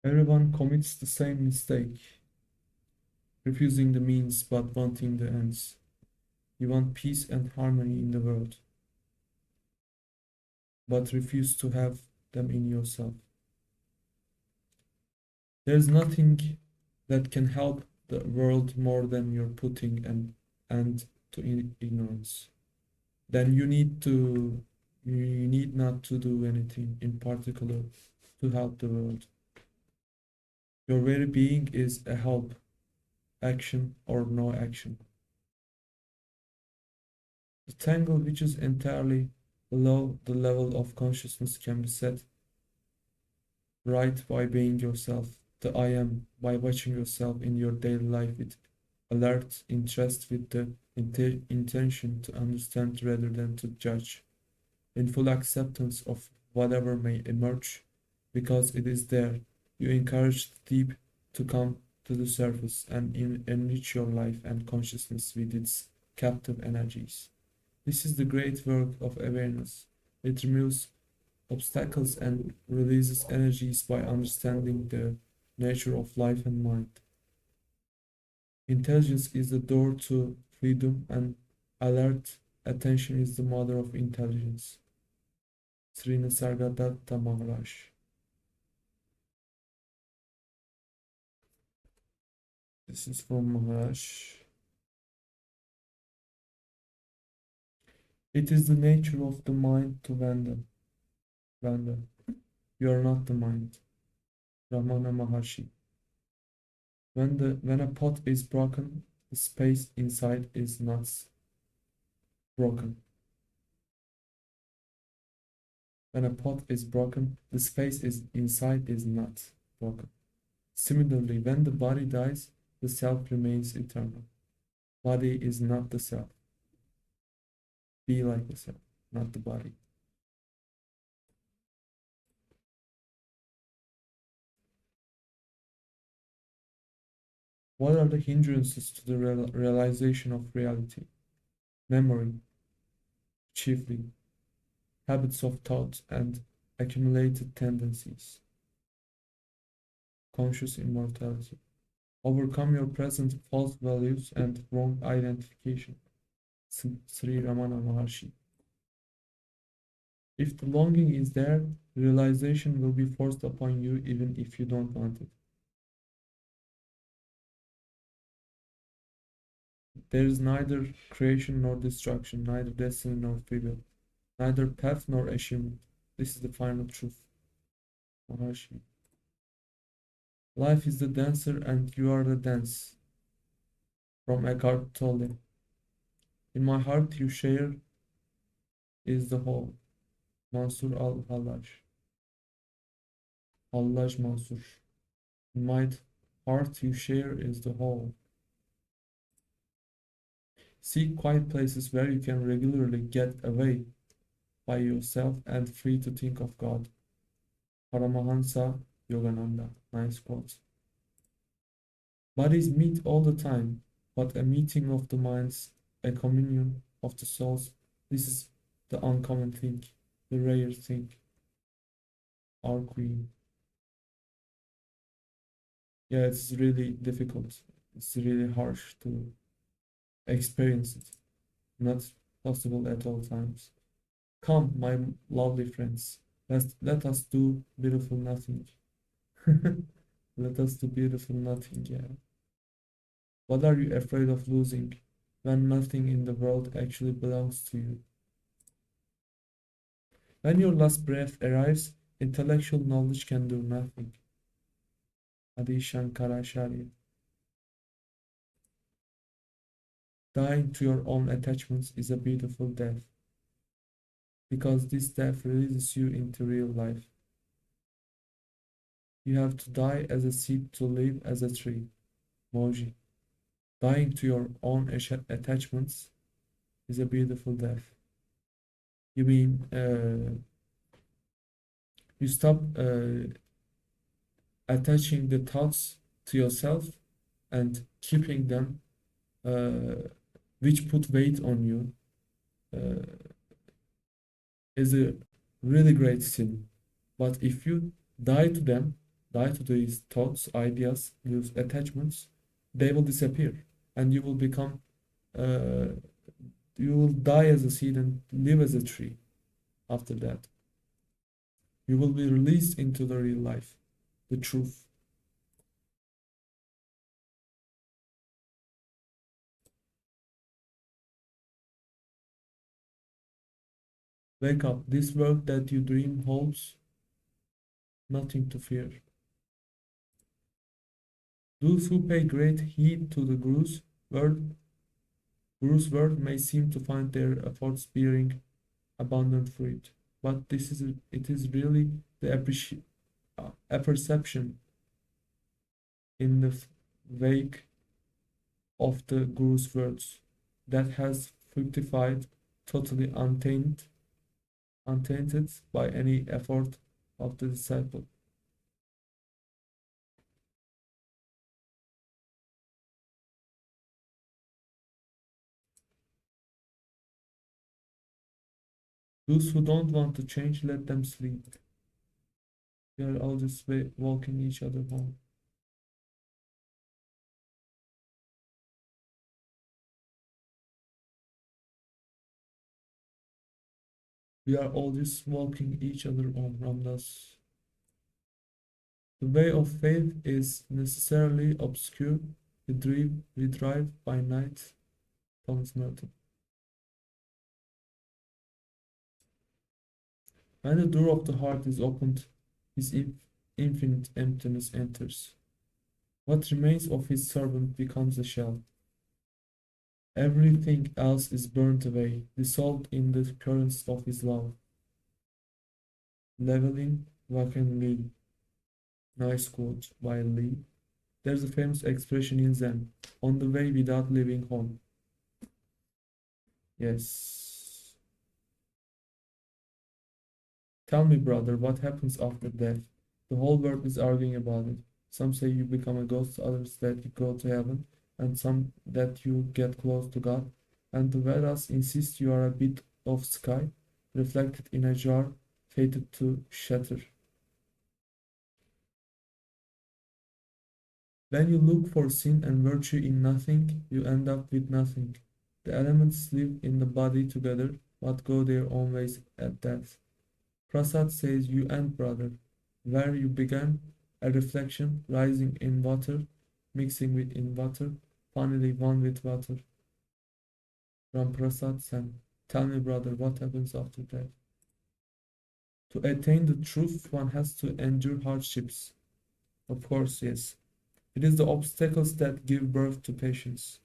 Everyone commits the same mistake, refusing the means but wanting the ends. You want peace and harmony in the world, but refuse to have them in yourself. There's nothing that can help the world more than your putting an end to ignorance. Then you need not to do anything in particular to help the world. Your very being is a help, action or no action. The tangle which is entirely below the level of consciousness can be set right by being yourself, the I am, by watching yourself in your daily life with alert interest, with the intention to understand rather than to judge, in full acceptance of whatever may emerge, because it is there. You encourage the deep to come to the surface and enrich your life and consciousness with its captive energies. This is the great work of awareness. It removes obstacles and releases energies by understanding the nature of life and mind. Intelligence is the door to freedom, and alert attention is the mother of intelligence. Sri Nisargadatta Maharaj. This is from Maharaj. It is the nature of the mind to wander. Wander. You are not the mind. Ramana Maharshi. When a pot is broken, the space inside is not broken. When a pot is broken, the space inside is not broken. Similarly, when the body dies, the self remains eternal. Body is not the self. Be like the self, not the body. What are the hindrances to the realization of reality? Memory, chiefly, habits of thought, and accumulated tendencies. Conscious immortality. Overcome your present false values and wrong identification. Sri Ramana Maharshi. If the longing is there, realization will be forced upon you even if you don't want it. There is neither creation nor destruction, neither destiny nor free will, neither path nor achievement. This is the final truth. Maharshi. Life is the dancer and you are the dance. From Eckhart Tolle. In my heart you share is the whole. Mansur al-Hallaj. Hallaj Mansur. In my heart you share is the whole. Seek quiet places where you can regularly get away by yourself and free to think of God. Paramahansa Yogananda. Nice quote. Bodies meet all the time, but a meeting of the minds, a communion of the souls, this is the uncommon thing, the rare thing. Our Queen. Yeah, it's really difficult. It's really harsh to experience it. Not possible at all times. Come, my lovely friends, let us do beautiful nothing. Let us do beautiful nothing, yeah. What are you afraid of losing when nothing in the world actually belongs to you? When your last breath arrives, intellectual knowledge can do nothing. Adi Shankaracharya. Dying to your own attachments is a beautiful death, because this death releases you into real life. You have to die as a seed to live as a tree. Moji. Dying to your own attachments is a beautiful death. You mean you stop attaching the thoughts to yourself and keeping them, which put weight on you, is a really great sin. But if you die to them, die to these thoughts, ideas, these attachments, they will disappear, and you will become, uh, you will die as a seed and live as a tree after that. You will be released into the real life, the truth. Wake up, this world that you dream holds nothing to fear. Those who pay great heed to the Guru's word may seem to find their efforts bearing abundant fruit, but it is really the apperception in the wake of the Guru's words that has fructified, totally untainted by any effort of the disciple. Those who don't want to change, let them sleep. We are all just walking each other home. We are all just walking each other home, Ramdas. The way of faith is necessarily obscure. We drive by night, Thomas Merton. When the door of the heart is opened, his infinite emptiness enters. What remains of his servant becomes a shell. Everything else is burnt away, dissolved in the currents of his love. Leveling Waken Lee. Nice quote by Lee. There's a famous expression in Zen, on the way without leaving home. Yes. Tell me, brother, what happens after death? The whole world is arguing about it. Some say you become a ghost, others that you go to heaven, and some that you get close to God. And the Vedas insist you are a bit of sky, reflected in a jar, fated to shatter. When you look for sin and virtue in nothing, you end up with nothing. The elements live in the body together, but go their own ways at death. Prasad says you end, brother, where you began, a reflection rising in water, mixing with in water, finally one with water. Ram Prasad Sen, tell me, brother, what happens after death? To attain the truth, one has to endure hardships. Of course, yes. It is the obstacles that give birth to patience.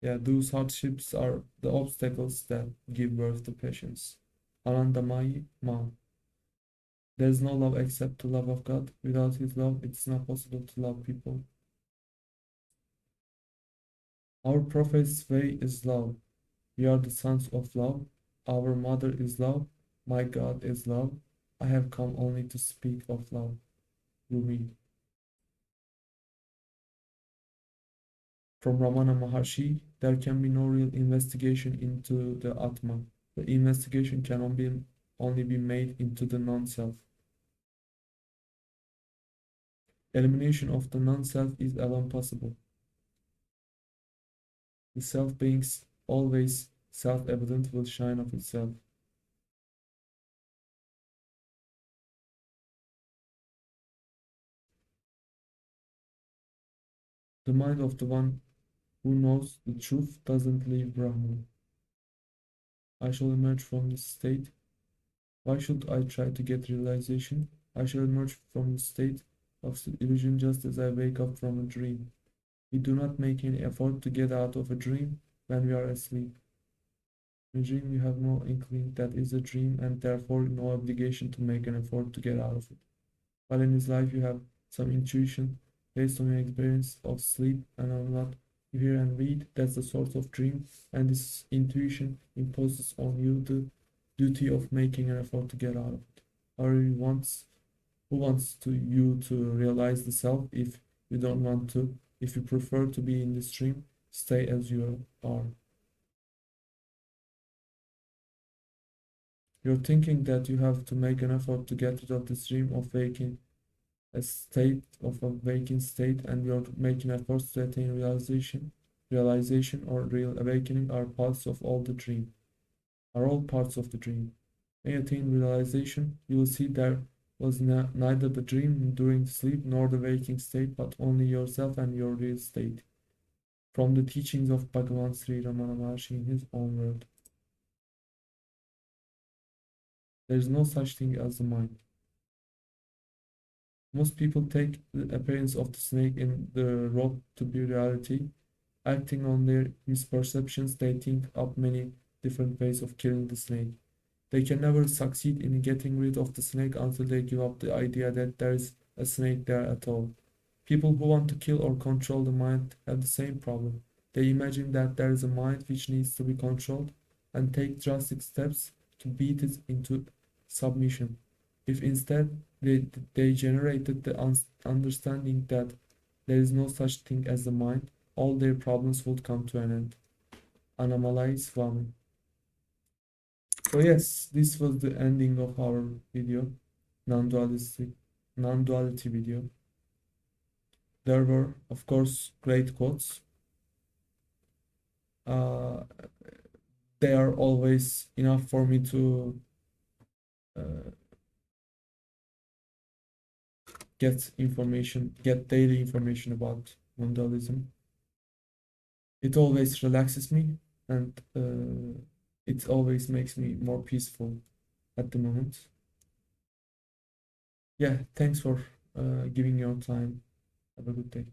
Yeah, those hardships are the obstacles that give birth to patience. Anandamayi Ma. There is no love except the love of God. Without His love, it is not possible to love people. Our Prophet's way is love. We are the sons of love. Our mother is love. My God is love. I have come only to speak of love. Rumi. From Ramana Maharshi, there can be no real investigation into the Atma. The investigation can only be made into the non-self. Elimination of the non-self is alone possible. The self being always self-evident will shine of itself. The mind of the one who knows the truth doesn't leave Brahman. I shall emerge from this state. Why should I try to get realization? I shall emerge from the state of illusion just as I wake up from a dream. We do not make any effort to get out of a dream when we are asleep. In a dream, you have no inkling that is a dream and therefore no obligation to make an effort to get out of it. But in this life, you have some intuition based on your experience of sleep and on what you hear and read. That's the source of dream, and this intuition imposes on you the duty of making an effort to get out of it. Or who wants you to realize the self if you don't want to? If you prefer to be in the stream, stay as you are. You're thinking that you have to make an effort to get rid of this dream of waking, a state of a waking state, and you're making efforts to attain realization. Realization or real awakening are parts of all the dream, are all parts of the dream. When you attain realization, you will see there was neither the dream during sleep nor the waking state, but only yourself and your real state. From the teachings of Bhagavan Sri Ramana Maharshi in his own word. There is no such thing as the mind. Most people take the appearance of the snake in the rope to be reality. Acting on their misperceptions, they think up many different ways of killing the snake. They can never succeed in getting rid of the snake until they give up the idea that there is a snake there at all. People who want to kill or control the mind have the same problem. They imagine that there is a mind which needs to be controlled and take drastic steps to beat it into submission. If instead they generated the understanding that there is no such thing as the mind, all their problems would come to an end. Anamalai Swami. So yes, this was the ending of our video, non-dualistic, non-duality video. There were, of course, great quotes. Uh, they are always enough for me to uh, get daily information about non-dualism. It always relaxes me and it always makes me more peaceful at the moment. Yeah, thanks for giving your time. Have a good day.